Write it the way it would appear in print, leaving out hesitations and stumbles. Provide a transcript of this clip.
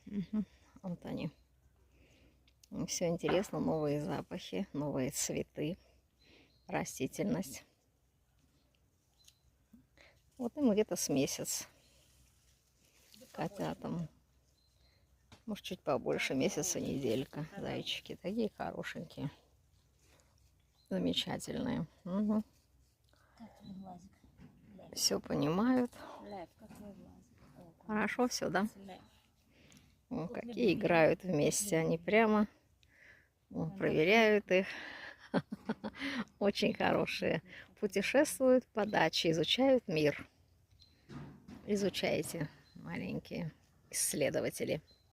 Мгм. Вот они. Все интересно, новые запахи, новые цветы, растительность. Вот им где-то с месяц котятам. Может, чуть побольше, месяца, неделька. Зайчики такие хорошенькие. Замечательные. Угу. Все понимают. Хорошо все, да? О, какие играют вместе. Они прямо проверяют их. Очень хорошие. Путешествуют по даче, изучают мир. Изучайте, маленькие исследователи.